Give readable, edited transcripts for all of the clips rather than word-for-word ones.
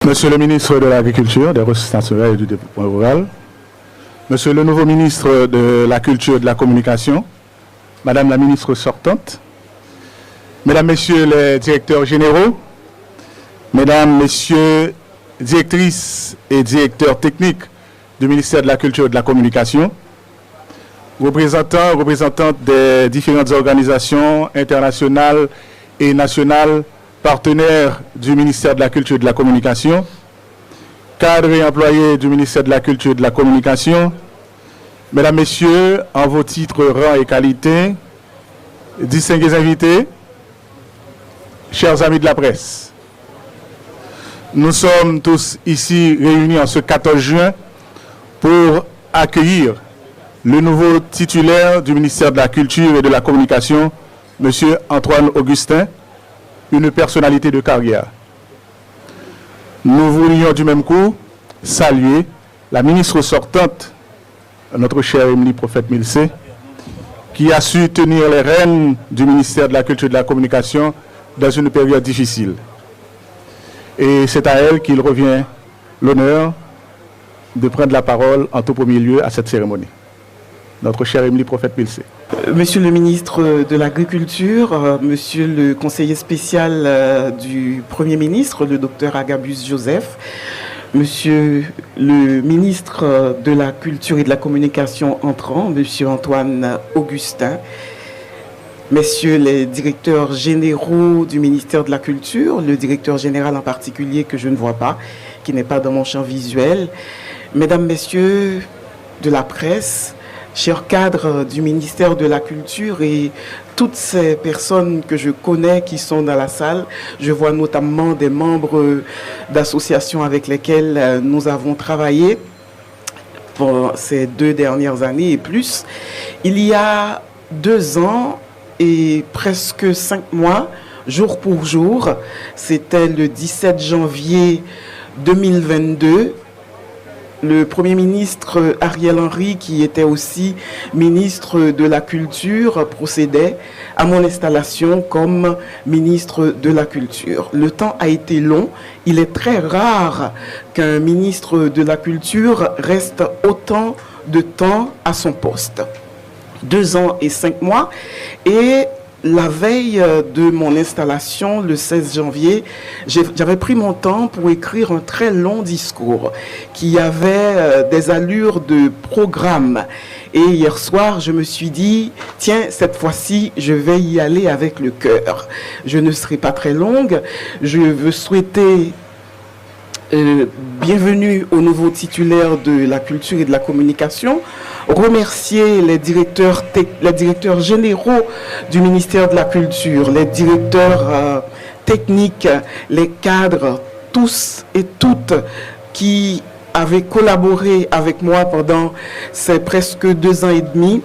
Monsieur le ministre de l'Agriculture, des Ressources naturelles et du Développement rural, Monsieur le nouveau ministre de la Culture et de la Communication, Madame la ministre sortante, Mesdames, Messieurs les directeurs généraux, Mesdames, Messieurs, directrices et directeurs techniques du ministère de la Culture et de la Communication, représentantes des différentes organisations internationales et nationales partenaires du ministère de la Culture et de la Communication, cadres et employés du ministère de la Culture et de la Communication, Mesdames, Messieurs, en vos titres, rangs et qualités, distingués invités, chers amis de la presse, nous sommes tous ici réunis en ce 14 juin pour accueillir le nouveau titulaire du ministère de la Culture et de la Communication, M. Antoine Augustin, une personnalité de carrière. Nous voulions du même coup saluer la ministre sortante, notre chère Émilie Prophète-Milcé, qui a su tenir les rênes du ministère de la Culture et de la Communication dans une période difficile. Et c'est à elle qu'il revient l'honneur de prendre la parole en tout premier lieu à cette cérémonie. Notre chère Émilie Prophète-Milcé. Monsieur le ministre de l'Agriculture, monsieur le conseiller spécial du Premier ministre, le docteur Agabus Joseph, monsieur le ministre de la Culture et de la Communication entrant, monsieur Antoine Augustin, messieurs les directeurs généraux du ministère de la Culture, le directeur général en particulier que je ne vois pas, qui n'est pas dans mon champ visuel, mesdames, messieurs de la presse, chers cadres du ministère de la Culture et toutes ces personnes que je connais qui sont dans la salle, je vois notamment des membres d'associations avec lesquelles nous avons travaillé pendant ces 2 dernières années et plus. Il y a 2 ans et presque 5 mois, jour pour jour, c'était le 17 janvier 2022, le Premier ministre Ariel Henry, qui était aussi ministre de la Culture, procédait à mon installation comme ministre de la Culture. Le temps a été long. Il est très rare qu'un ministre de la Culture reste autant de temps à son poste. 2 ans et 5 mois. Et la veille de mon installation, le 16 janvier, j'avais pris mon temps pour écrire un très long discours qui avait des allures de programme. Et hier soir, je me suis dit, tiens, cette fois-ci, je vais y aller avec le cœur. Je ne serai pas très longue. Je veux souhaiter bienvenue au nouveau titulaire de la Culture et de la Communication, remercier les directeurs généraux du ministère de la Culture, les directeurs techniques, les cadres, tous et toutes qui avaient collaboré avec moi pendant ces presque 2 ans et demi.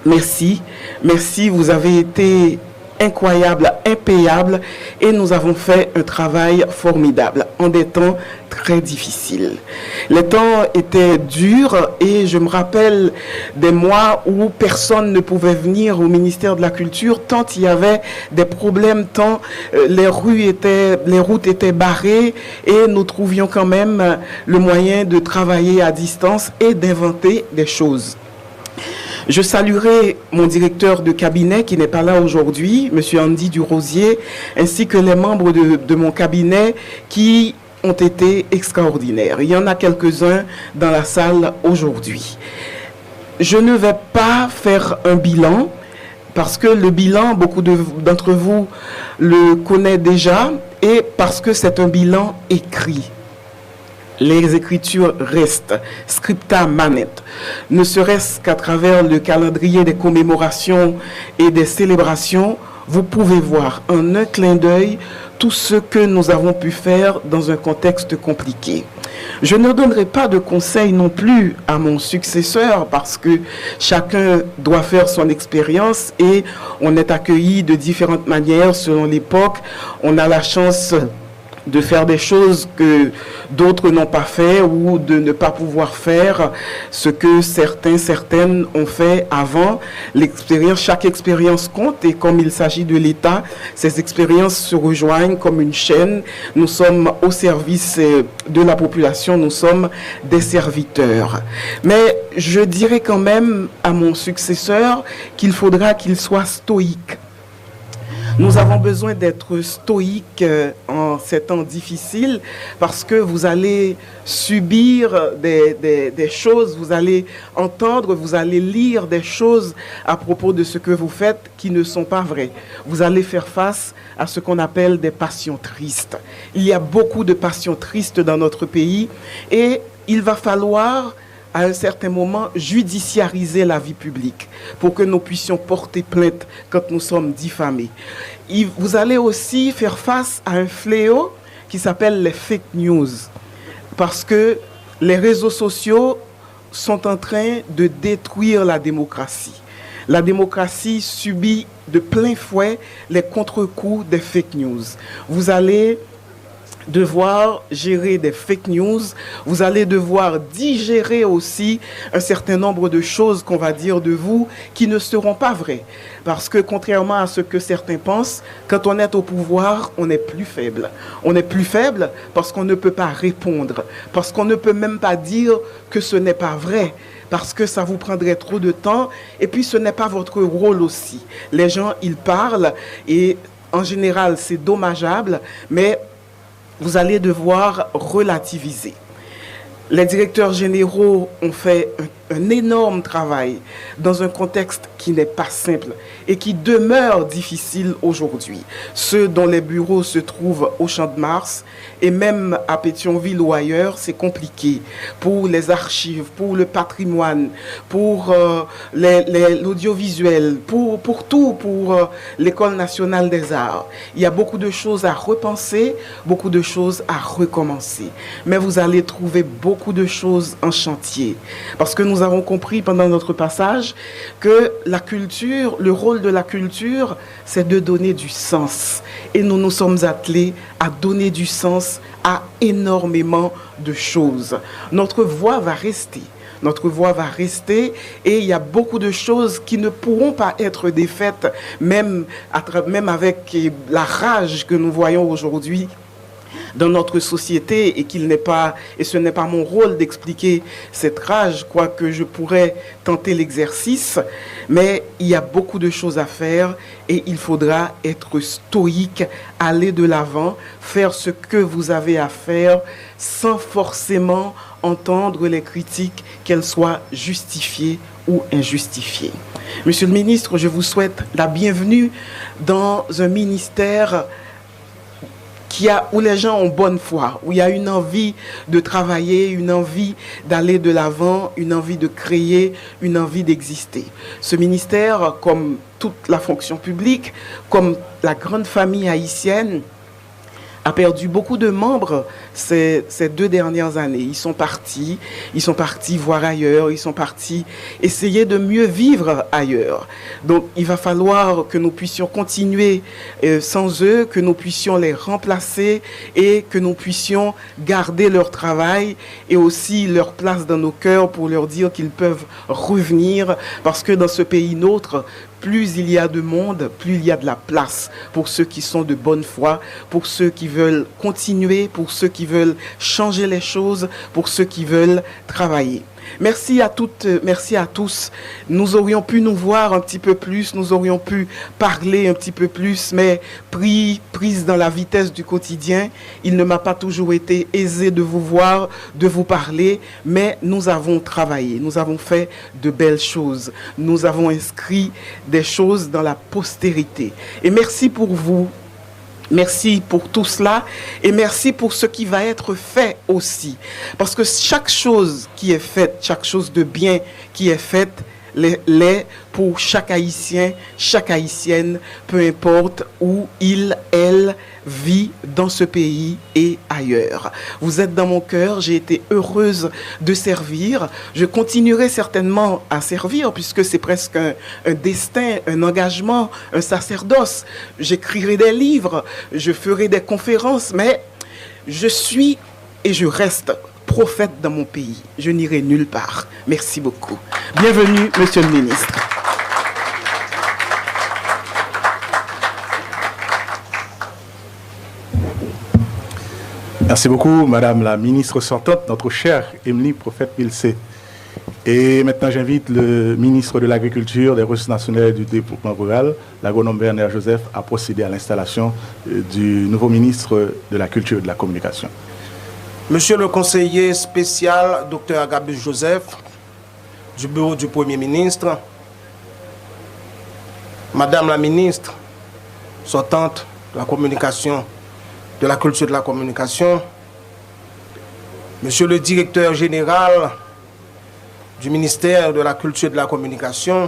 Merci, merci, vous avez été incroyable, impayable, et nous avons fait un travail formidable en des temps très difficiles. Les temps étaient durs et je me rappelle des mois où personne ne pouvait venir au ministère de la Culture tant il y avait des problèmes, tant les routes étaient barrées et nous trouvions quand même le moyen de travailler à distance et d'inventer des choses. Je saluerai mon directeur de cabinet qui n'est pas là aujourd'hui, M. Andy Durosier, ainsi que les membres de mon cabinet qui ont été extraordinaires. Il y en a quelques-uns dans la salle aujourd'hui. Je ne vais pas faire un bilan parce que le bilan, beaucoup d'entre vous le connaissent déjà et parce que c'est un bilan écrit. Les écritures restent, scripta manet, ne serait-ce qu'à travers le calendrier des commémorations et des célébrations, vous pouvez voir en un clin d'œil tout ce que nous avons pu faire dans un contexte compliqué. Je ne donnerai pas de conseils non plus à mon successeur parce que chacun doit faire son expérience et on est accueilli de différentes manières selon l'époque. On a la chance de faire des choses que d'autres n'ont pas fait ou de ne pas pouvoir faire ce que certaines ont fait avant. Chaque expérience compte et comme il s'agit de l'État, ces expériences se rejoignent comme une chaîne. Nous sommes au service de la population, nous sommes des serviteurs. Mais je dirais quand même à mon successeur qu'il faudra qu'il soit stoïque. Nous avons besoin d'être stoïques en ces temps difficiles parce que vous allez subir des choses, vous allez entendre, vous allez lire des choses à propos de ce que vous faites qui ne sont pas vraies. Vous allez faire face à ce qu'on appelle des passions tristes. Il y a beaucoup de passions tristes dans notre pays et il va falloir à un certain moment, judiciariser la vie publique pour que nous puissions porter plainte quand nous sommes diffamés. Vous allez aussi faire face à un fléau qui s'appelle les fake news parce que les réseaux sociaux sont en train de détruire la démocratie. La démocratie subit de plein fouet les contre-coups des fake news. Vous allez devoir gérer des fake news, vous allez devoir digérer aussi un certain nombre de choses qu'on va dire de vous qui ne seront pas vraies. Parce que contrairement à ce que certains pensent, quand on est au pouvoir, on est plus faible. On est plus faible parce qu'on ne peut pas répondre, parce qu'on ne peut même pas dire que ce n'est pas vrai, parce que ça vous prendrait trop de temps et puis ce n'est pas votre rôle aussi. Les gens, ils parlent et en général, c'est dommageable, mais vous allez devoir relativiser. Les directeurs généraux ont fait un énorme travail dans un contexte qui n'est pas simple et qui demeure difficile aujourd'hui. Ceux dont les bureaux se trouvent au Champ de Mars et même à Pétionville ou ailleurs, c'est compliqué pour les archives, pour le patrimoine, pour l'audiovisuel, pour tout, pour l'École nationale des arts. Il y a beaucoup de choses à repenser, beaucoup de choses à recommencer. Mais vous allez trouver beaucoup de choses en chantier parce que nous avons compris pendant notre passage que la culture, le rôle de la culture, c'est de donner du sens. Et nous nous sommes attelés à donner du sens à énormément de choses. Notre voix va rester. Notre voix va rester et il y a beaucoup de choses qui ne pourront pas être défaites, même avec la rage que nous voyons aujourd'hui dans notre société et ce n'est pas mon rôle d'expliquer cette rage, quoique je pourrais tenter l'exercice, mais il y a beaucoup de choses à faire et il faudra être stoïque, aller de l'avant, faire ce que vous avez à faire sans forcément entendre les critiques, qu'elles soient justifiées ou injustifiées. Monsieur le ministre, je vous souhaite la bienvenue dans un ministère où les gens ont bonne foi, où il y a une envie de travailler, une envie d'aller de l'avant, une envie de créer, une envie d'exister. Ce ministère, comme toute la fonction publique, comme la grande famille haïtienne, a perdu beaucoup de membres ces 2 dernières années. Ils sont partis voir ailleurs, ils sont partis essayer de mieux vivre ailleurs. Donc il va falloir que nous puissions continuer sans eux, que nous puissions les remplacer et que nous puissions garder leur travail et aussi leur place dans nos cœurs pour leur dire qu'ils peuvent revenir parce que dans ce pays nôtre, plus il y a de monde, plus il y a de la place pour ceux qui sont de bonne foi, pour ceux qui veulent continuer, pour ceux qui veulent changer les choses, pour ceux qui veulent travailler. Merci à toutes, merci à tous. Nous aurions pu nous voir un petit peu plus, nous aurions pu parler un petit peu plus, mais prise dans la vitesse du quotidien, il ne m'a pas toujours été aisé de vous voir, de vous parler, mais nous avons travaillé, nous avons fait de belles choses, nous avons inscrit des choses dans la postérité. Et merci pour vous. Merci pour tout cela et merci pour ce qui va être fait aussi. Parce que chaque chose qui est faite, chaque chose de bien qui est faite, l'est pour chaque Haïtien, chaque Haïtienne, peu importe où il, elle vit dans ce pays et ailleurs. Vous êtes dans mon cœur, j'ai été heureuse de servir. Je continuerai certainement à servir puisque c'est presque un destin, un engagement, un sacerdoce. J'écrirai des livres, je ferai des conférences, mais Je suis et je reste prophète dans mon pays. Je n'irai nulle part. Merci beaucoup. Bienvenue, Monsieur le ministre. Merci beaucoup, Madame la ministre sortante, notre chère Émilie Prophète-Milsé. Et maintenant, j'invite le ministre de l'Agriculture, des Ressources nationales et du Développement rural, l'agronome Bernard Joseph, à procéder à l'installation du nouveau ministre de la Culture et de la Communication. Monsieur le conseiller spécial, Dr Agabus Joseph, du bureau du Premier ministre, Madame la ministre sortante de la Communication, de la Culture et de la Communication, Monsieur le directeur général du ministère de la Culture et de la Communication,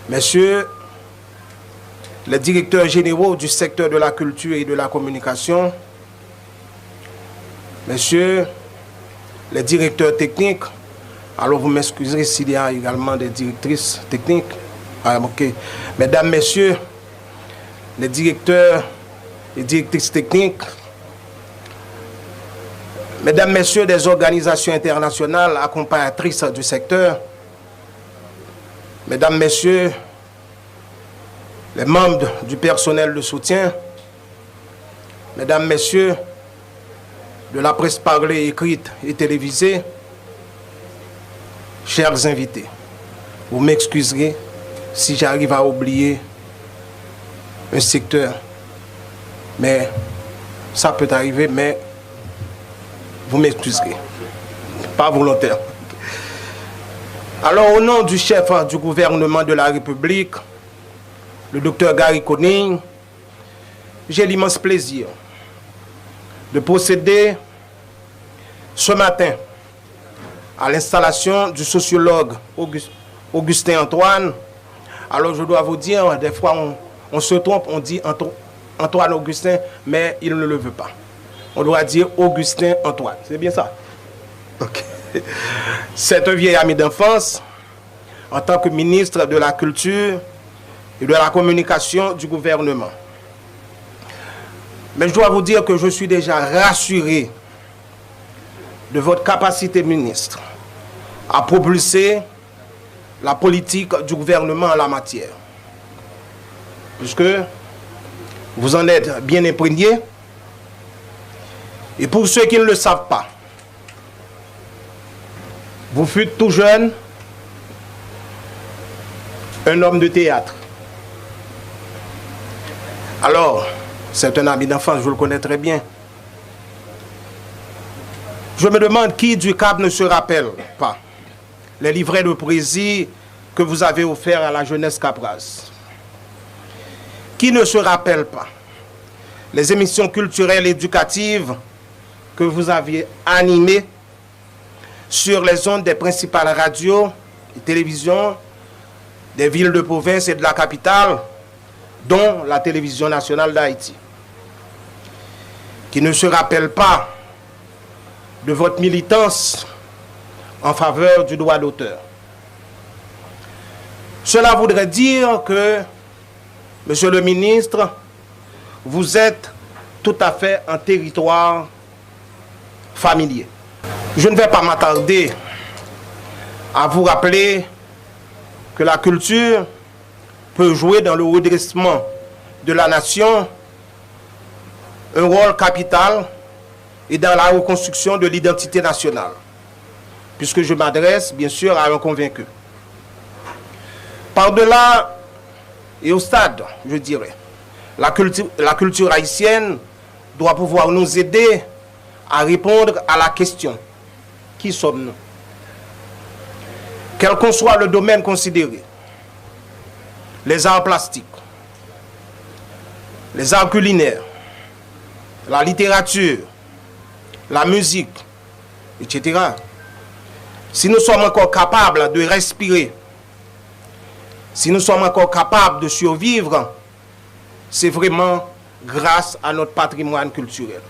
Messieurs les directeurs généraux du secteur de la culture et de la communication, Messieurs les directeurs techniques, alors vous m'excuserez s'il y a également des directrices techniques, Mesdames, Messieurs les directeurs et directrices techniques, Mesdames, Messieurs des organisations internationales accompagnatrices du secteur, Mesdames, Messieurs les membres du personnel de soutien, Mesdames, Messieurs de la presse parlée, écrite et télévisée, chers invités, vous m'excuserez si j'arrive à oublier un secteur, mais ça peut arriver, mais vous m'excuserez, pas volontaire. Alors, au nom du chef du gouvernement de la République, le docteur Gary Conille, j'ai l'immense plaisir de procéder ce matin à l'installation du sociologue Augustin Antoine. Alors, je dois vous dire, des fois, on se trompe, on dit Antoine Augustin, mais il ne le veut pas. On doit dire Augustin Antoine. C'est bien ça? Okay. C'est un vieil ami d'enfance en tant que ministre de la Culture et de la Communication du gouvernement. Mais je dois vous dire que je suis déjà rassuré de votre capacité, ministre, à propulser la politique du gouvernement en la matière. Puisque vous en êtes bien imprégné. Et pour ceux qui ne le savent pas, vous fûtes tout jeune un homme de théâtre. Alors, c'est un ami d'enfance, je le connais très bien. Je me demande qui du Cap ne se rappelle pas les livrets de poésie que vous avez offerts à la jeunesse caproise. Qui ne se rappelle pas les émissions culturelles et éducatives que vous aviez animées sur les ondes des principales radios et télévisions des villes de province et de la capitale, dont la télévision nationale d'Haïti. Qui ne se rappelle pas de votre militance en faveur du droit d'auteur. Cela voudrait dire que, Monsieur le ministre, vous êtes tout à fait en territoire familier. Je ne vais pas m'attarder à vous rappeler que la culture peut jouer dans le redressement de la nation un rôle capital et dans la reconstruction de l'identité nationale, puisque je m'adresse bien sûr à un convaincu. Par-delà et au stade, je dirais, la culture haïtienne doit pouvoir nous aider à répondre à la question: qui sommes-nous? Quel qu'en soit le domaine considéré, les arts plastiques, les arts culinaires, la littérature, la musique, etc. Si nous sommes encore capables de respirer, si nous sommes encore capables de survivre, c'est vraiment grâce à notre patrimoine culturel.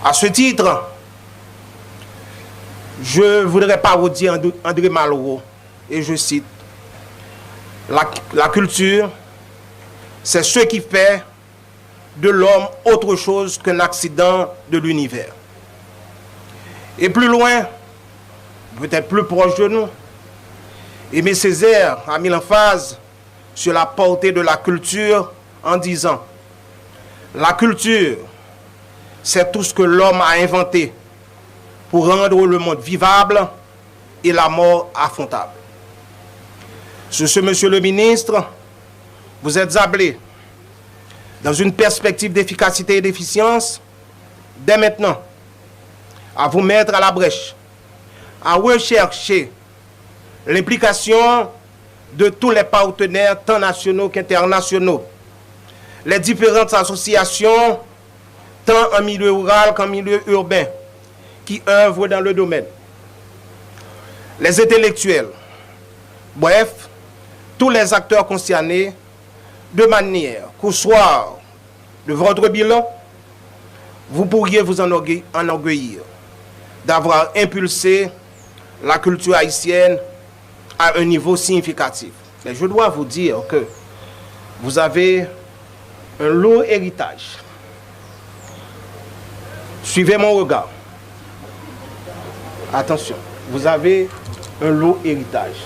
À ce titre, je ne voudrais pas vous dire André Malraux, et je cite, la culture, c'est ce qui fait de l'homme autre chose qu'un accident de l'univers. Et plus loin, peut-être plus proche de nous, Aimé Césaire a mis l'emphase sur la portée de la culture en disant « La culture, c'est tout ce que l'homme a inventé pour rendre le monde vivable et la mort affrontable. » Sur ce, monsieur le ministre, vous êtes appelé, dans une perspective d'efficacité et d'efficience, dès maintenant, à vous mettre à la brèche, à rechercher l'implication de tous les partenaires, tant nationaux qu'internationaux, les différentes associations, tant en milieu rural qu'en milieu urbain, qui œuvrent dans le domaine, les intellectuels, bref, tous les acteurs concernés, de manière qu'au soir de votre bilan, vous pourriez vous enorgueillir d'avoir impulsé la culture haïtienne à un niveau significatif. Mais je dois vous dire que vous avez un lourd héritage. Suivez mon regard. Attention, vous avez un lourd héritage.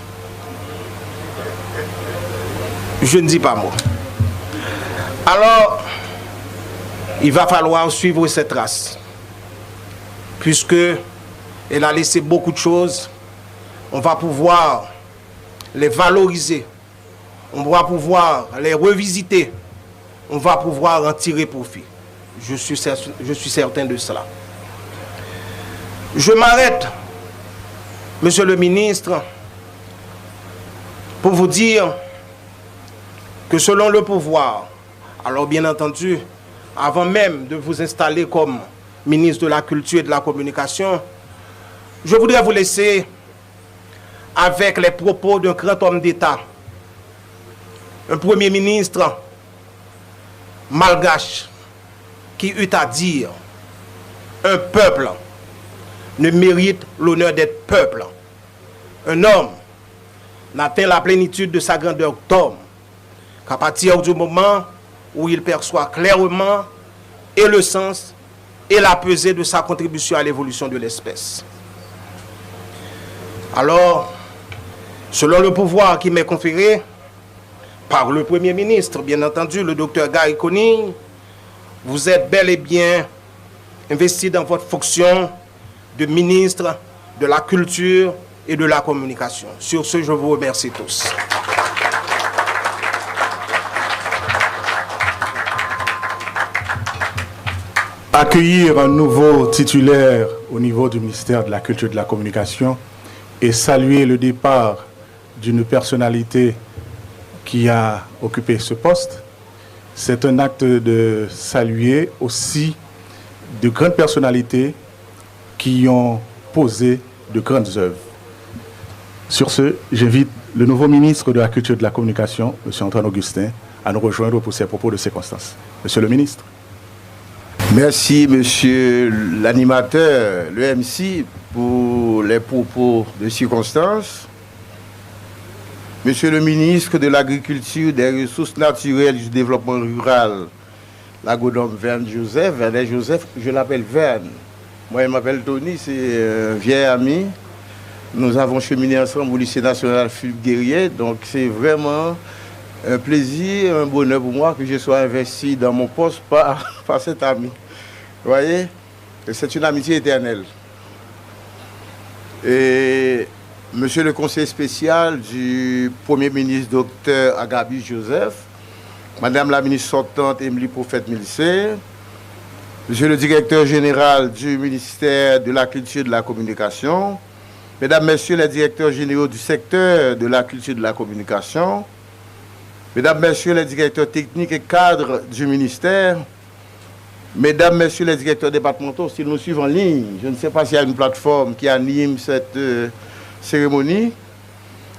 Je ne dis pas moi. Alors, il va falloir suivre cette trace. Puisque elle a laissé beaucoup de choses, on va pouvoir les valoriser. On va pouvoir les revisiter. On va pouvoir en tirer profit. Je suis certain de cela. Je m'arrête, monsieur le ministre, pour vous dire que selon le pouvoir, alors bien entendu, avant même de vous installer comme ministre de la Culture et de la Communication, je voudrais vous laisser avec les propos d'un grand homme d'État, un Premier ministre malgache qui eut à dire « Un peuple ne mérite l'honneur d'être peuple. Un homme n'atteint la plénitude de sa grandeur d'homme qu'à partir du moment où il perçoit clairement et le sens et la pesée de sa contribution à l'évolution de l'espèce. » Alors, selon le pouvoir qui m'est conféré par le Premier ministre, bien entendu, le docteur Gary Conille, vous êtes bel et bien investi dans votre fonction de ministre de la Culture et de la Communication. Sur ce, je vous remercie tous. Accueillir un nouveau titulaire au niveau du ministère de la Culture et de la Communication et saluer le départ d'une personnalité qui a occupé ce poste, c'est un acte de saluer aussi de grandes personnalités qui ont posé de grandes œuvres. Sur ce, j'invite le nouveau ministre de la Culture et de la Communication, M. Antoine Augustin, à nous rejoindre pour ses propos de circonstance. Monsieur le ministre. Merci, monsieur l'animateur, le MC, pour les propos de circonstance. Monsieur le ministre de l'Agriculture, des Ressources naturelles et du Développement rural, l'agonome Verne Joseph, Vernet Joseph, je l'appelle Verne. Moi, il m'appelle Tony, c'est un vieil ami. Nous avons cheminé ensemble au lycée national Philippe Guerrier, donc c'est vraiment un plaisir, un bonheur pour moi que je sois investi dans mon poste par cet ami. Vous voyez, c'est une amitié éternelle. Et monsieur le conseiller spécial du Premier ministre, docteur Agabi Joseph, madame la ministre sortante, Émilie Prophète-Milcé, monsieur le directeur général du ministère de la Culture et de la Communication, mesdames, messieurs les directeurs généraux du secteur de la Culture et de la Communication, mesdames, messieurs les directeurs techniques et cadres du ministère, mesdames, messieurs les directeurs départementaux, s'ils nous suivent en ligne, je ne sais pas s'il y a une plateforme qui anime cette cérémonie,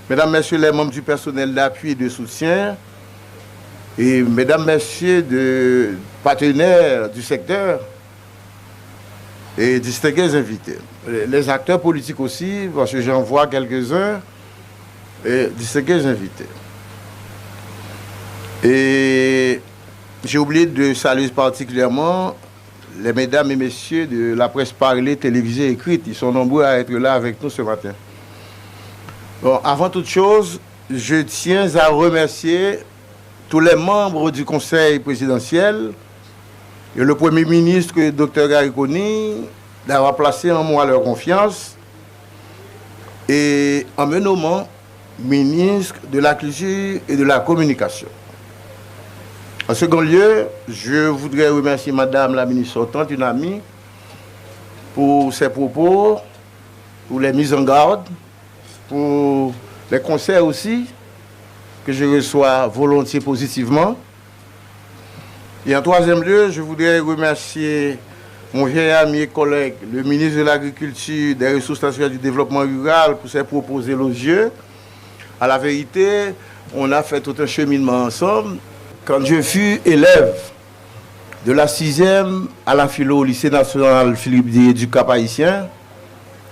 mesdames, messieurs les membres du personnel d'appui et de soutien, et mesdames, messieurs de partenaires du secteur, et distingués invités. Les acteurs politiques aussi, parce que j'en vois quelques-uns, et distingués invités. Et j'ai oublié de saluer particulièrement les mesdames et messieurs de la presse parlée, télévisée, écrite. Ils sont nombreux à être là avec nous ce matin. Bon, avant toute chose, je tiens à remercier tous les membres du Conseil présidentiel et le Premier ministre, Dr Gary Conille, d'avoir placé en moi leur confiance et en me nommant ministre de la Culture et de la Communication. En second lieu, je voudrais remercier Madame la ministre sortante, une amie, pour ses propos, pour les mises en garde, pour les conseils aussi, que je reçois volontiers positivement. Et en troisième lieu, je voudrais remercier mon vieil ami et collègue, le ministre de l'Agriculture, des Ressources naturelles et du Développement rural, pour ses propos élogieux. À la vérité, on a fait tout un cheminement ensemble. Quand je fus élève de la 6e à la philo au lycée national Philippe Dié du Cap-Haïtien,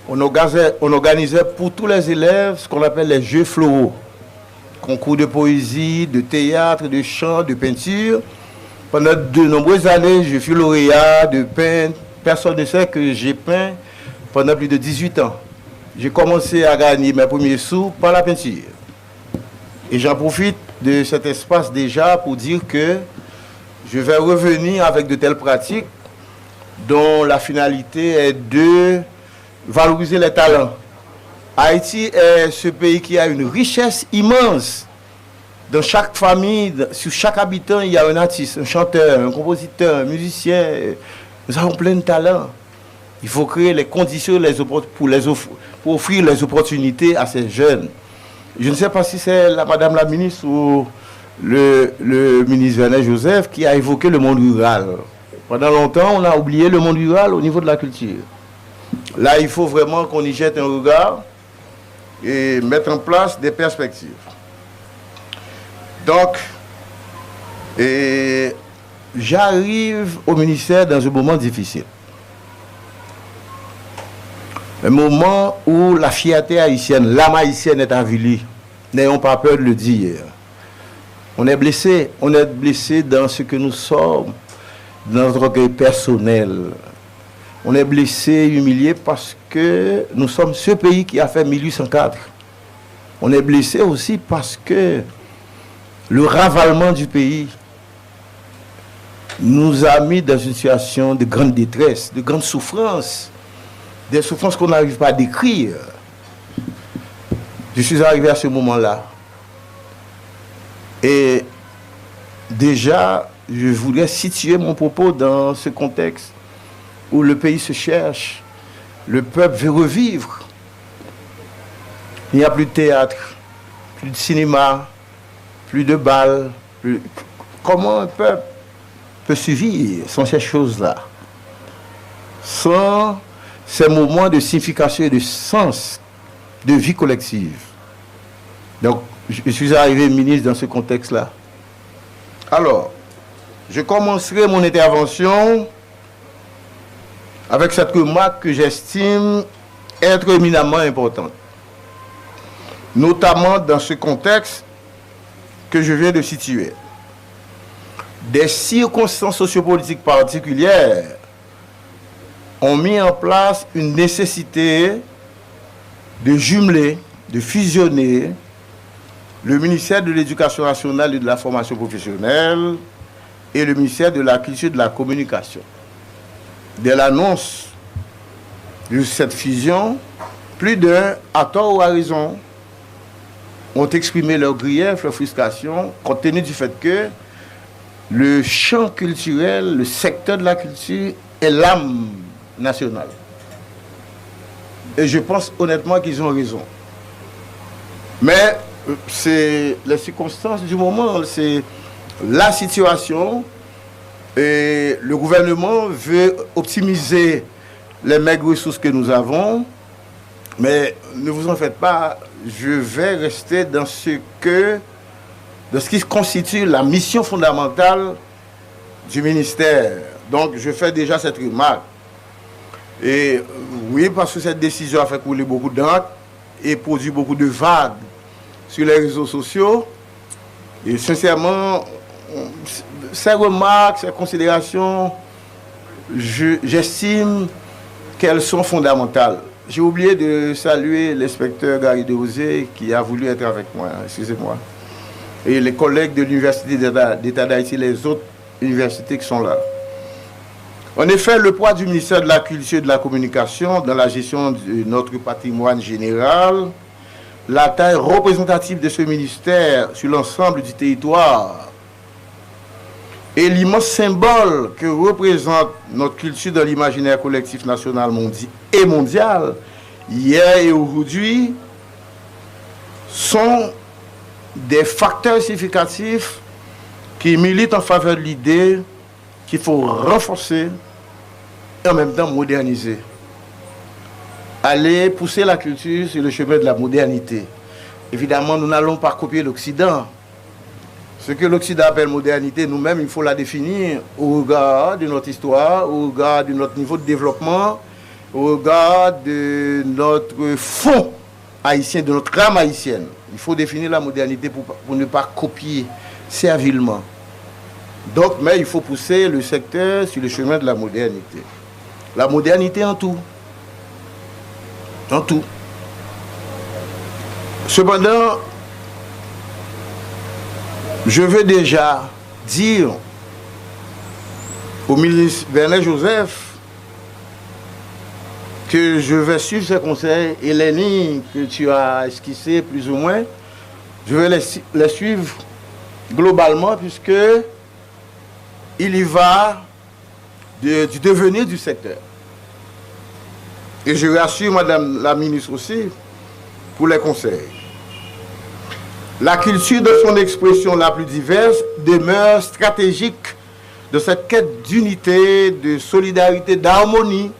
on organisait pour tous les élèves ce qu'on appelle les jeux floraux. Concours de poésie, de théâtre, de chant, de peinture. Pendant de nombreuses années, je fus lauréat de peindre. Personne ne sait que j'ai peint pendant plus de 18 ans. J'ai commencé à gagner mes premiers sous par la peinture. Et j'en profite de cet espace déjà pour dire que je vais revenir avec de telles pratiques dont la finalité est de valoriser les talents. Haïti est ce pays qui a une richesse immense. Dans chaque famille, sur chaque habitant, il y a un artiste, un chanteur, un compositeur, un musicien. Nous avons plein de talents. Il faut créer les conditions pour offrir les opportunités à ces jeunes. Je ne sais pas si c'est Madame la ministre ou le ministre Vernet Joseph qui a évoqué le monde rural. Pendant longtemps, on a oublié le monde rural au niveau de la culture. Là, il faut vraiment qu'on y jette un regard et mettre en place des perspectives. Donc, j'arrive au ministère dans un moment difficile. Un moment où la fierté haïtienne, l'âme haïtienne est avilie. N'ayons pas peur de le dire. On est blessé dans ce que nous sommes, dans notre orgueil personnel. On est blessé, humilié parce que nous sommes ce pays qui a fait 1804. On est blessé aussi parce que le ravalement du pays nous a mis dans une situation de grande détresse, de grande souffrance, des souffrances qu'on n'arrive pas à décrire. Je suis arrivé à ce moment-là. Et déjà, je voudrais situer mon propos dans ce contexte où le pays se cherche, le peuple veut revivre. Il n'y a plus de théâtre, plus de cinéma, plus de balles. Comment un peuple peut survivre sans ces choses-là? Sans ces moments de signification et de sens de vie collective. Donc, je suis arrivé ministre dans ce contexte-là. Alors, je commencerai mon intervention avec cette remarque que j'estime être éminemment importante. Notamment dans ce contexte que je viens de situer. Des circonstances sociopolitiques particulières ont mis en place une nécessité de jumeler, de fusionner le ministère de l'Éducation nationale et de la formation professionnelle et le ministère de la Culture et de la Communication. Dès l'annonce de cette fusion, plus d'un, à tort ou à raison, ont exprimé leur grief, leur frustration, compte tenu du fait que le champ culturel, le secteur de la culture est l'âme nationale. Et je pense honnêtement qu'ils ont raison. Mais c'est les circonstances du moment, c'est la situation. Et le gouvernement veut optimiser les maigres ressources que nous avons. Mais ne vous en faites pas, je vais rester dans ce qui constitue la mission fondamentale du ministère. Donc je fais déjà cette remarque. Et oui, parce que cette décision a fait couler beaucoup d'encre et produit beaucoup de vagues sur les réseaux sociaux. Et sincèrement, ces remarques, ces considérations, j'estime qu'elles sont fondamentales. J'ai oublié de saluer l'inspecteur Gary Derosé qui a voulu être avec moi, excusez-moi. Et les collègues de l'Université d'État d'Haïti, les autres universités qui sont là. En effet, le poids du ministère de la Culture et de la Communication dans la gestion de notre patrimoine général, la taille représentative de ce ministère sur l'ensemble du territoire et l'immense symbole que représente notre culture dans l'imaginaire collectif national et mondial, hier et aujourd'hui, sont des facteurs significatifs qui militent en faveur de l'idée qu'il faut renforcer et en même temps moderniser. Aller pousser la culture sur le chemin de la modernité. Évidemment, nous n'allons pas copier l'Occident. Ce que l'Occident appelle modernité, nous-mêmes, il faut la définir au regard de notre histoire, au regard de notre niveau de développement, au regard de notre fond haïtien, de notre âme haïtienne. Il faut définir la modernité pour ne pas copier servilement. Donc, mais il faut pousser le secteur sur le chemin de la modernité. La modernité en tout. En tout. Cependant, je veux déjà dire au ministre Bernard Joseph que je vais suivre ses conseils et les lignes que tu as esquissées plus ou moins, je vais les suivre globalement puisque il y va du devenir du secteur. Et je rassure Madame la ministre aussi pour les conseils. La culture de son expression la plus diverse demeure stratégique de cette quête d'unité, de solidarité, d'harmonie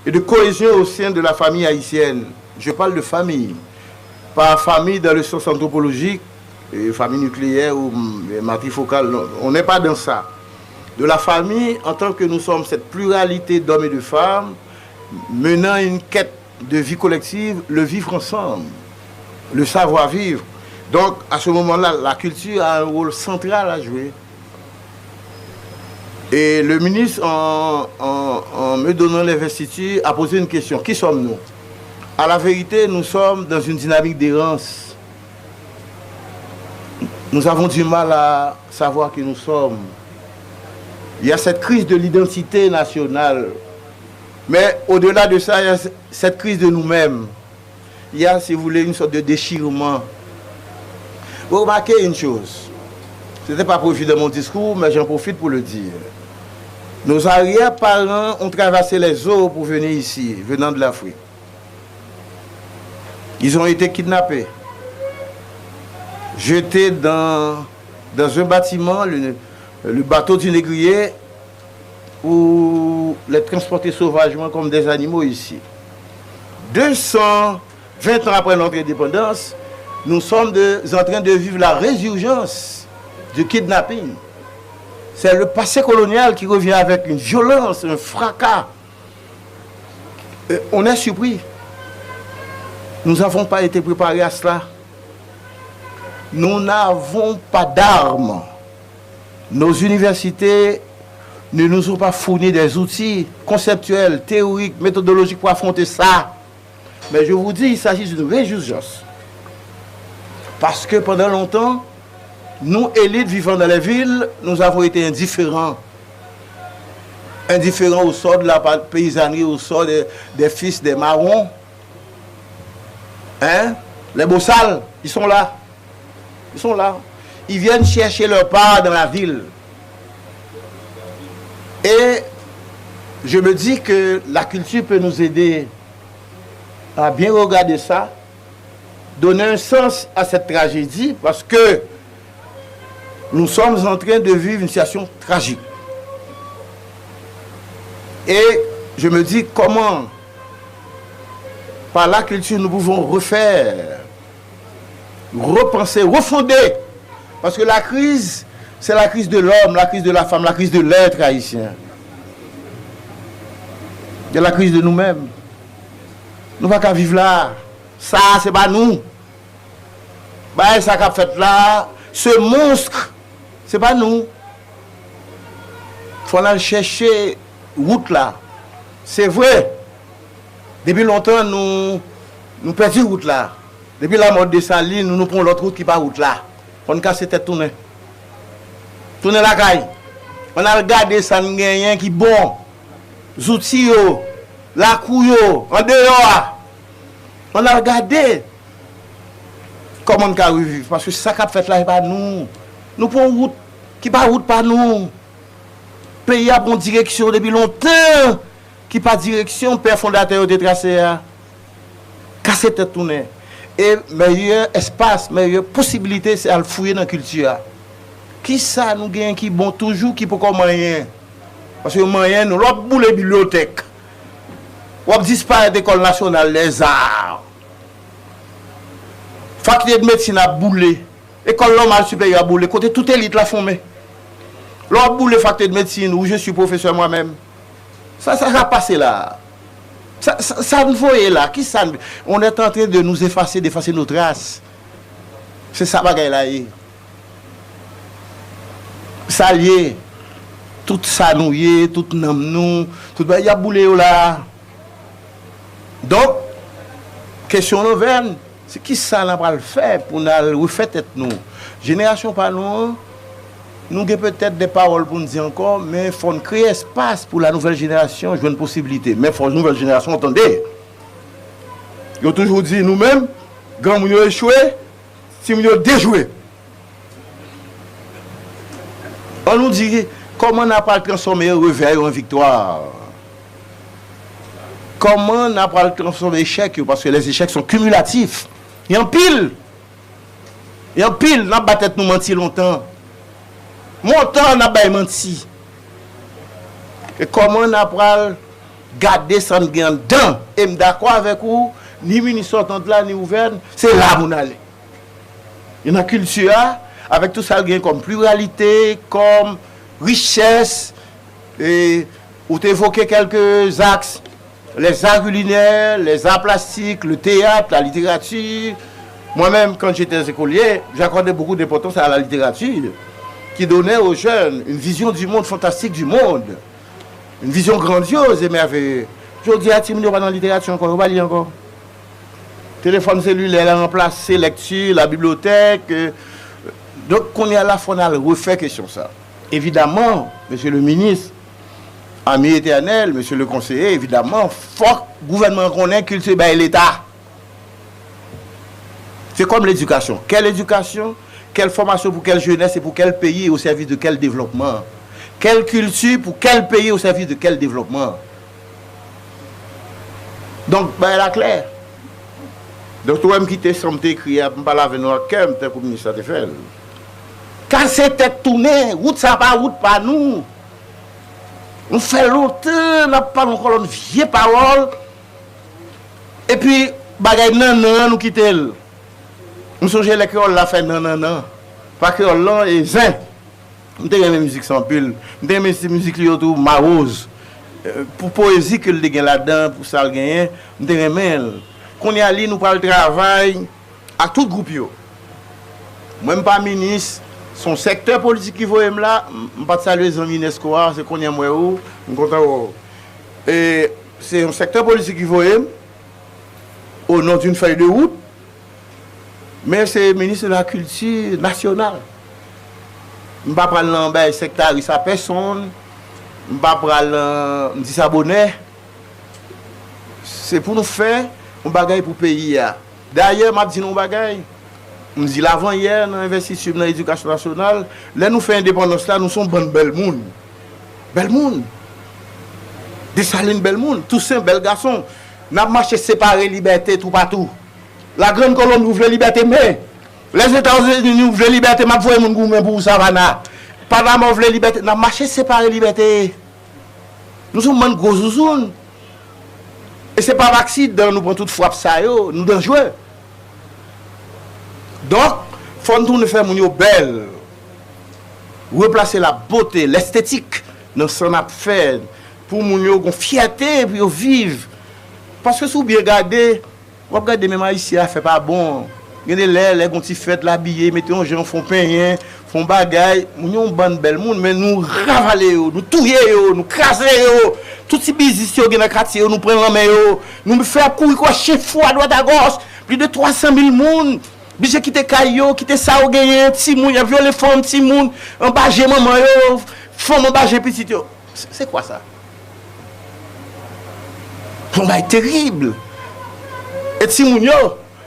et de cohésion au sein de la famille haïtienne. Je parle de famille, pas famille dans le sens anthropologique, famille nucléaire ou matrifocale, on n'est pas dans ça. De la famille en tant que nous sommes cette pluralité d'hommes et de femmes menant une quête de vie collective, le vivre ensemble, le savoir-vivre. Donc, à ce moment-là, la culture a un rôle central à jouer. Et le ministre, en me donnant l'investiture, a posé une question. Qui sommes-nous? À la vérité, nous sommes dans une dynamique d'errance. Nous avons du mal à savoir qui nous sommes. Il y a cette crise de l'identité nationale. Mais au-delà de ça, il y a cette crise de nous-mêmes. Il y a, si vous voulez, une sorte de déchirement. Vous remarquez une chose. Ce n'était pas profit de mon discours, mais j'en profite pour le dire. Nos arrière-parents ont traversé les eaux pour venir ici, venant de l'Afrique. Ils ont été kidnappés, jetés dans un bâtiment, le bateau du négrier, ou les transporter sauvagement comme des animaux ici. 220 ans après notre indépendance, nous sommes en train de vivre la résurgence du kidnapping. C'est le passé colonial qui revient avec une violence, un fracas. On est surpris. Nous n'avons pas été préparés à cela. Nous n'avons pas d'armes. Nos universités ne nous ont pas fourni des outils conceptuels, théoriques, méthodologiques pour affronter ça. Mais je vous dis, il s'agit d'une résurgence. Parce que pendant longtemps, nous, élites vivant dans les villes, nous avons été indifférents. Indifférents au sort de la paysannerie, au sort des fils des marrons. Hein? Les bossales, ils sont là. Ils sont là. Ils viennent chercher leur part dans la ville. Et je me dis que la culture peut nous aider à bien regarder ça, donner un sens à cette tragédie, parce que nous sommes en train de vivre une situation tragique. Et je me dis comment, par la culture, nous pouvons refaire, repenser, refonder. Parce que la crise, c'est la crise de l'homme, la crise de la femme, la crise de l'être haïtien. Il y a la crise de nous-mêmes. Nous ne pouvons pas vivre là. Ça, c'est pas nous. Bah, ça qu'a fait là, ce monstre, c'est pas nous. faut aller chercher route là. C'est vrai. Depuis longtemps, nous perdons route là. Depuis la mort de Saline, nous prenons l'autre route qui pas route là. On casse tête tourner. Tourner la caille. On a regardé ça qui bon. Zouti yo, la couyo, en dehors. On a regardé comment on peut vivre. Parce que ça qu'a fait là, pas nous. Nous prenons route qui pas route pas nous. Pays a bon direction depuis longtemps. Qui pas direction, père fondateur de tracé. Casser tête tourner. Et meilleur espace, meilleure possibilité, c'est à le fouiller dans la culture. Qui ça nous gagne qui bon toujours, qui peut comme moyen? Parce que moyen, nous l'autre boule bibliothèque. On disparaît de l'école nationale, les arts. Faculté de médecine a boulé. École normale supérieure a boulé. Côté toute élite la fondée. L'autre boule faculté de médecine, où je suis professeur moi-même. Ça va passer là. Ça nous voyait là. Qui ça? On est en train de nous d'effacer nos traces. C'est ça bagaille là. Ça lié. Tout ça nous y est, tout nous, tout il y a boulé là. Donc, question nouvelle, c'est qui ça n'a pas le faire pour nous refaire tête nous. Génération par nous avons peut-être des paroles pour nous dire encore, mais il faut créer espace pour la nouvelle génération, jouer une possibilité. Mais il faut que la nouvelle génération, entendez. Ils ont toujours dit nous-mêmes, quand nous avons échoué, si nous avons déjoué. On nous dit, comment on n'a pas transformé un réveil en victoire? Comment on n'a pas transformé l'échec? Parce que les échecs sont cumulatifs. Il y a un pile. Il y a un pile. On n'a pas peut-être nous menti longtemps. Longtemps, on n'a pas menti. Et comment on n'a pas gardé son gain dedans? Et je suis d'accord avec vous, ni ministre sortante là, ni ouverte, c'est là où on allait. Il y a une culture, avec tout ça, comme pluralité, comme richesse, et où tu évoquais quelques axes, les arts culinaires, les arts plastiques, le théâtre, la littérature. Moi-même, quand j'étais écolier, j'accordais beaucoup d'importance à la littérature, qui donnait aux jeunes une vision du monde fantastique du monde, une vision grandiose et merveilleuse. Je dis à Timino, pas dans la littérature encore, on va lire encore. Téléphone cellulaire a remplacé lecture, la bibliothèque. Donc, on est à la fois, on a refait question ça. Évidemment, monsieur le ministre, ami éternel, monsieur le conseiller, évidemment, faut que le gouvernement connaisse culture et l'État. C'est comme l'éducation. Quelle éducation? Quelle formation pour quelle jeunesse et pour quel pays au service de quel développement? Quelle culture pour quel pays au service de quel développement? Donc, elle est claire. Donc, toi, qui t'es sans t'écrire, je ne parle pas avec nous, t'es comme ministre de fait. Quand c'est tête tournée, route ça pas, route pas nous. On fait longtemps, on n'a pas encore une vieille parole. Et puis, bagay nan, nous quittons. Nous sommes les créoles là, fait nan. Pas créole là, et zin. Nous avons la musique sans pile. Nous avons la musique qui est marose. Pour poésie que le gagne là-dedans, pour ça le gagner, nous avons qu'on y a li, nous parlons de travail à tout groupe. Même pas ministre. Son secteur politique qui voit là, je ne vais pas saluer les amis UNESCO, c'est qu'on y a moi où, je suis content. Et c'est un secteur politique qui voit au nom d'une feuille de route, mais c'est le ministre de la Culture nationale. Je ne vais pas prendre le secteur de sa personne, je ne vais pas prendre le s'abonner. C'est pour nous faire un bagage pour le pays. D'ailleurs, je dis un bagage. On dit l'avant-hier, nous investissons dans l'éducation nationale. Là, nous faisons indépendance, là, nous sommes bon bel monde. Bel monde. Dessalines, bel monde. Tout simple, bel garçon. Nous avons marché séparé liberté tout partout. La grande colonne ouvre la liberté, mais les États-Unis ouvrent la liberté, mais vous mon gourmet pour Savannah. Panama ouvre la liberté. Nous avons marché séparé liberté. Nous sommes un gros zouzoun. Et ce n'est pas un accident, nous prenons toute frappe ça, nous devons jouer. Donc, il faut nous faire mon belle, replacer la beauté, l'esthétique dans ce qu'on a fait pour mon fierté, pour vivre. Parce que si vous regardez, vous regardez même ici, ça ne fait pas bon. Regardez les gens qui font l'habiller, mettez un gens font payer, font bagaille, nous avons une belle monde, mais nous ravalons, nous touillons, nous crasons, tout ces business qui sont dans le quartier, nous prenons la main, nous faisons courir quoi, chef fou à droite à gauche, plus de 300 000 personnes. Bijé qui te caillou, qui te sa ou gagné, petit moun, y a violé femme, petit moun, en bagé maman yo, femme en bagé petit yo. C'est quoi ça? On va être terrible. Et petit moun yo,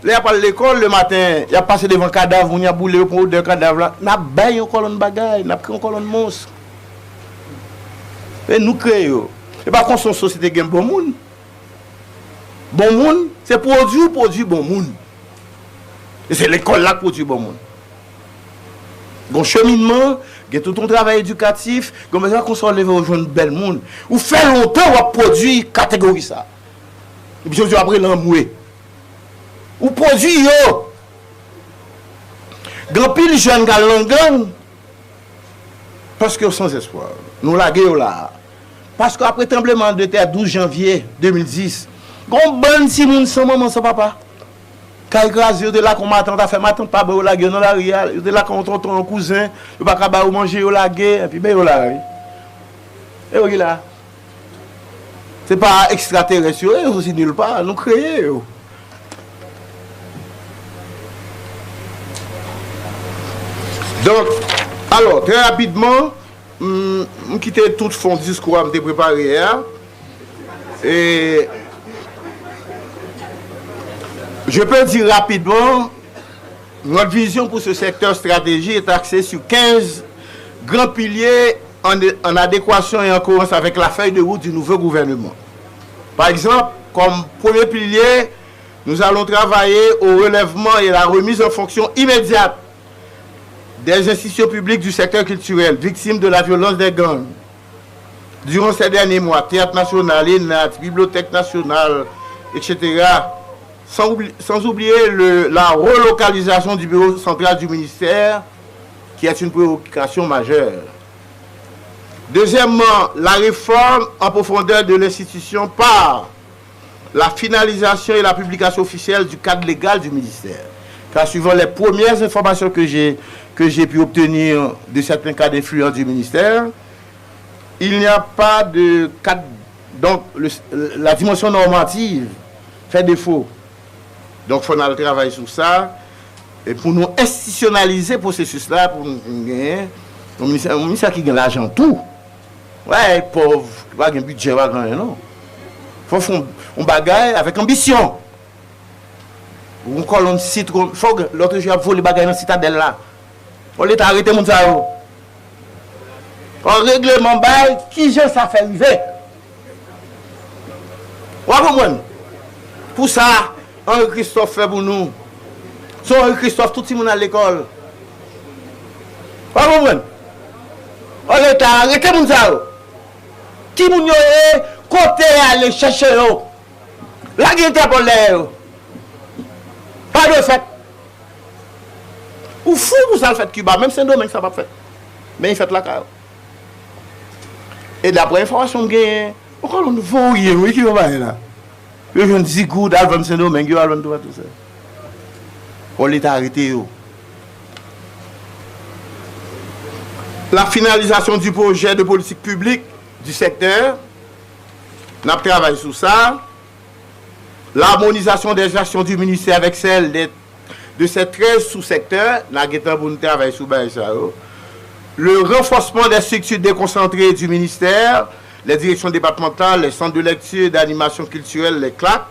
là y a pas l'école le matin, y a passé devant le cadavre, on y a boulé pour deux cadavres là, n'a baillé en colonne bagaille, n'a pris en colonne monstre. Et nous créons. Et par contre son société gagne bon moun. Bon moun, c'est produit bon moun. Et c'est l'école là qui produit bon monde. Bon cheminement, tout ton travail éducatif, comme ça qu'on soit levé au jeune bel monde. Ou fait longtemps on produit catégorie ça. Et puis je après l'emboué. Ou produit yo. Grand pile jeune galangan parce que sans espoir. Nous laguer là. Parce qu'après tremblement de terre 12 janvier 2010, gon bon si moun sans maman sans papa. Quand il de là qu'on m'attend à faire m'attend pas au laguer dans la rial, de là qu'on tonton cousin, le pas ka ba manger au laguer et puis ben au la. Et oui là. C'est pas extraterrestre, c'est aussi nulle part, nous créer. Donc alors très rapidement, on quitter tout fond discours à me préparer et je peux dire rapidement, notre vision pour ce secteur stratégique est axée sur 15 grands piliers en adéquation et en cohérence avec la feuille de route du nouveau gouvernement. Par exemple, comme premier pilier, nous allons travailler au relèvement et la remise en fonction immédiate des institutions publiques du secteur culturel victimes de la violence des gangs. Durant ces derniers mois, Théâtre National, ENAT, Bibliothèque Nationale, etc., sans oublier la relocalisation du bureau central du ministère, qui est une préoccupation majeure. Deuxièmement, la réforme en profondeur de l'institution par la finalisation et la publication officielle du cadre légal du ministère. Car suivant les premières informations que j'ai pu obtenir de certains cas d'influence du ministère, il n'y a pas de cadre. Donc, la dimension normative fait défaut. Donc, il faut travailler sur ça. Et pour nous institutionnaliser le processus là, pour nous gagner, un ministère qui gagne l'argent tout. Ouais, pauvre, pas un budget, pas grand, non. Il faut faire un bagage avec ambition. On colle un site, faut que l'autre jour, il faut les bagages dans la citadelle là. On les arrêter, mon sao. On règlement bail, qui j'ai ça fait arriver. Vous comprenez? Pour ça, Henri Christophe fait pour nous. Son Henri Christophe, tout le monde à l'école. Vous comprenez? On les arrêter, mon sao. Qui moun yo côté aller chercher yo. La guerre pour l'air. Pas de fait. Ou fou pour ça le fait Cuba, même Saint-Domingue ça pas fait. Mais il fait la carte. Et d'après information que encore on voit oui qui va là. Je viens de dire good Alvan Saint-Domingue, yo Alvan tout ça. On l'état arrêté yo. La finalisation du projet de politique publique du secteur, nous avons travaillé sur ça. L'harmonisation des actions du ministère avec celle de ces 13 sous-secteurs, nous avons travaillé sur ça. Le renforcement des structures déconcentrées du ministère, les directions départementales, les centres de lecture, d'animation culturelle, les CLAC,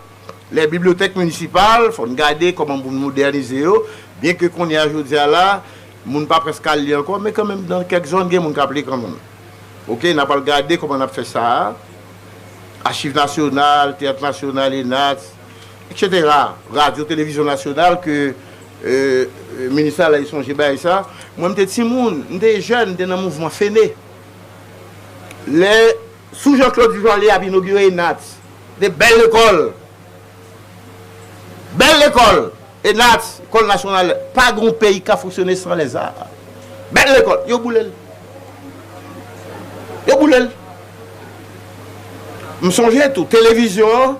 les bibliothèques municipales, il faut regarder comment nous moderniser. Bien que qu'on y a aujourd'hui là, nous n'avons pas presque allé encore, mais quand même dans quelques zones, nous avons appelé quand même. Ok, on n'a pas regardé comment on a fait ça. Archives nationales, Théâtre National, ENAT, etc. Radio, Télévision Nationale, que le ministère a songé à ça. Moi, je suis des jeunes, dans le mouvement Féné. Sous Jean-Claude Duvalier a inauguré ENAT. Des belles écoles. Belle école. ENAT, École nationale. Pas grand pays qui a fonctionné sans les arts. Belle école. Yo boulel. Je songeais tout. Télévision,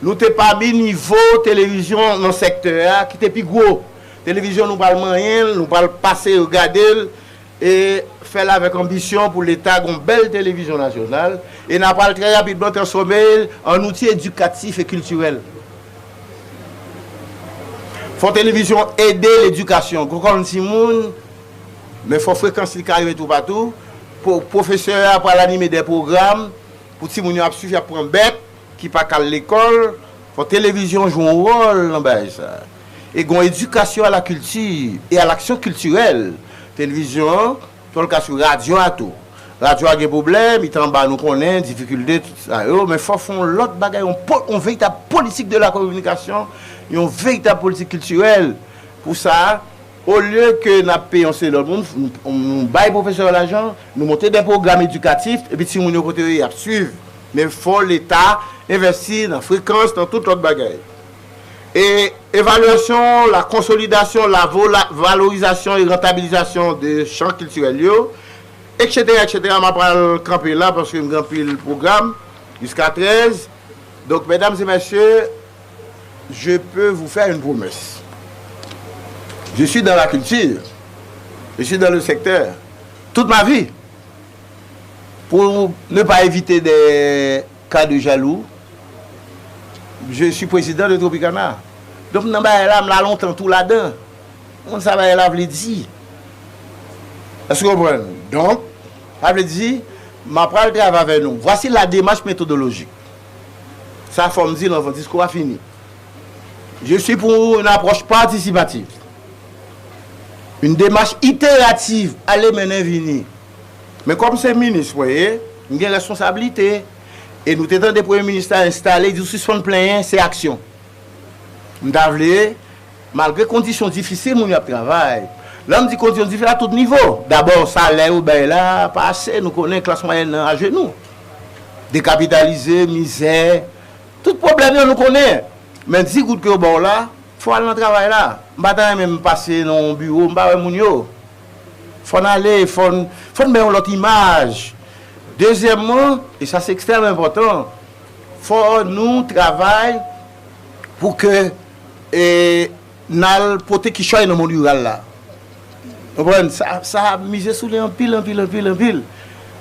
nous n'avons pas mis niveau télévision dans le secteur qui était plus gros. Télévision, nous parlons moyen, nous parlons passer, regarder. et faire avec ambition pour l'État une belle télévision nationale et n'a pas très rapidement transformer en outil éducatif et culturel. Faut télévision aider l'éducation. Comme Simon, mais faut fréquencer qui arrive tout partout. Pour professeur après l'animer des programmes, pour Simon a suivi à prendre bête qui pas qu'à l'école, faut télévision joue un rôle dans ça. Et une éducation à la culture et à l'action culturelle. Télévision, dans le cas sur radio à tout. Radio a des problèmes, il t'en bas nous connaît, difficultés, tout ça. Mais il faut faire l'autre bagaille, une véritable politique de la communication, une véritable politique culturelle. Pour ça, au lieu que nous payons le monde, nous baillons professeur l'argent, nous montons des programmes éducatifs, et puis si nous côté y suivre. Mais il faut l'État investir dans la fréquence, dans toute autre bagaille. Et évaluation, la consolidation, la valorisation et rentabilisation des champs culturels, etc. Je vais camper là parce que je vais le programme jusqu'à 13. Donc, mesdames et messieurs, je peux vous faire une promesse. Je suis dans la culture, je suis dans le secteur, toute ma vie, pour ne pas éviter des cas de jaloux. Je suis président de Tropicana. Donc, je suis longtemps tout là-dedans. On savait la veut dire. Est-ce que vous comprenez? Donc, ça veut dire, ma pral travail avec nous. Voici la démarche méthodologique. Ça faut me dire dans votre discours a fini. Je suis pour une approche participative. Une démarche itérative, aller mener venir. Mais comme c'est ministre, vous voyez, il y a une responsabilité. Et nous sommes des premiers ministres installés, ils suspendent plein, c'est action. Nous avons, malgré les conditions difficiles, nous travaillons. Là, on dit conditions difficiles à tout niveau. D'abord, salaire ou bien là, pas assez, nous connaissons la classe moyenne à genoux. Décapitalisé, misère, tout problème, nous connaissons. Mais 10 gouttes que bon là, il faut aller dans le travail là. Je ne vais pas même passer dans le bureau, je ne vais pas aller. Il faut aller, il faut mettre l'autre image. Deuxièmement, et ça c'est extrêmement important, il faut nous travailler pour que nous porter qui choisit dans le monde rural là. Ça a misé sous les en pile.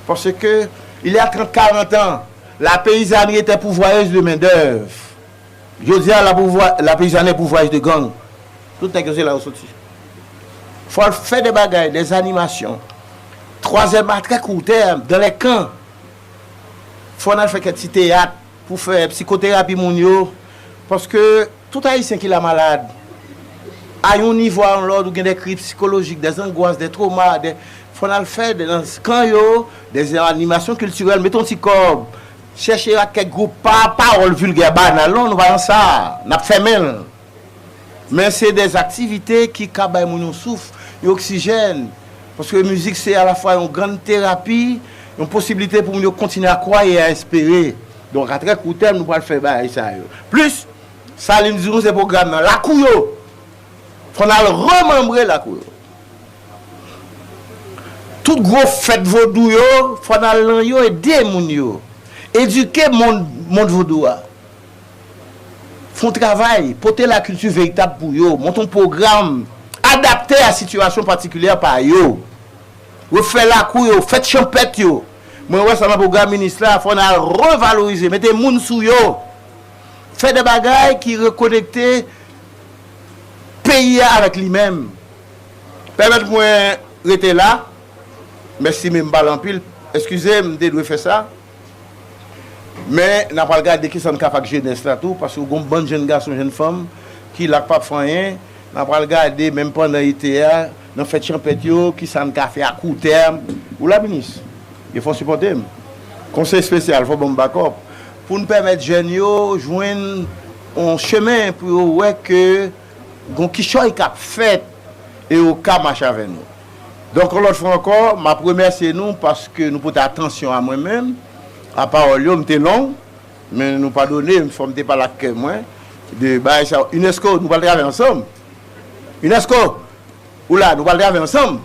Parce que il y a 30-40 ans, la paysannerie était pourvoyeuse de main-d'œuvre. Je dis à la paysannerie est pourvoyeuse de gang. Tout est que là aussi. Il faut faire des bagailles, des animations. Troisième à très court terme, dans les camps, il faut faire un petit théâtre pour faire psychothérapie mounio. Parce que tout haïtien qui est malade, à un niveau en l'ordre, il y a des crises psychologiques, des angoisses, des traumas. Il faut faire dans ce camp, des animations culturelles. Mettons un petit corps, chercher à quelques groupes, pas parole vulgaire, banal, non, nous allons ça, nous fait mal. Mais c'est des activités qui cabent mon souffle, l'oxygène. Parce que la musique, c'est à la fois une grande thérapie, une possibilité pour nous continuer à croire et à espérer. Donc, à très court terme, nous allons faire ça. Plus, ça, nous disons, c'est programme. La couille, il faut remembrer la couille. Tout gros fête vaudou, il faut aider les gens. Éduquer le monde vaudou. Font travail, porter la culture véritable pour eux, monter un programme adapté à la situation particulière par eux. Vous faites la couille, faites champette. Moi, ouais, ça m'a programme ministre là, il faut revaloriser, mettez les gens sous eux. Faites des bagailles qui reconnectent le pays avec lui-même. Permettez-moi de rester là. Merci, même pas l'empile. Excusez-moi, je dois faire ça. Mais n'a pas regardé qui sont capables de jeunesse là tout parce que bon bon jeune garçon jeune femme qui l'a pas fait rien n'a pas regardé même pendant l'ITA dans fait champêtre qui sont fait à court terme ou la ministre il faut supporter conseil spécial faut bon backup pour nous permettre jeunes yo joindre un chemin pour ouais que gon qui choix cap fait et au cas marche avec nous. Donc l'autre fois encore ma première c'est nous parce que nous porter attention à moi-même. À parole, j'étais long, mais nous pas donné, nous sommes pas là que moi. De UNESCO, nous allons travailler ensemble. UNESCO, ou là, nous allons travailler ensemble.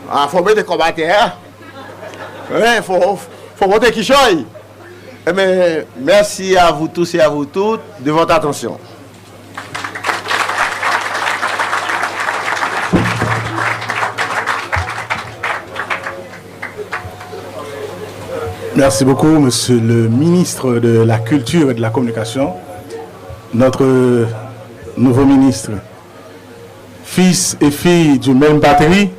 Il faut mettre des combattants. Il faut voter qui choisit. Mais merci à vous tous et à vous toutes de votre attention. Merci beaucoup, Monsieur le ministre de la Culture et de la Communication. Notre nouveau ministre, fils et filles du même patrie,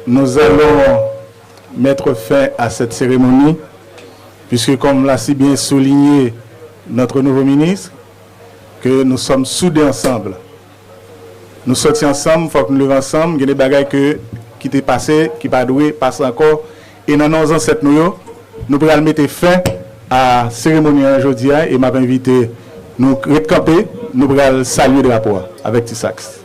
nous allons mettre fin à cette cérémonie, puisque comme l'a si bien souligné notre nouveau ministre, que nous sommes soudés ensemble. Nous sortis ensemble, il faut que nous levons ensemble, il y a des bagages qui étaient passés, qui ne doivent pas passer encore, et dans nos ancêtres, nous pourrons mettre fin à la cérémonie aujourd'hui, et m'a invité nous recamper, nous pourrons saluer le rapport avec Tissax.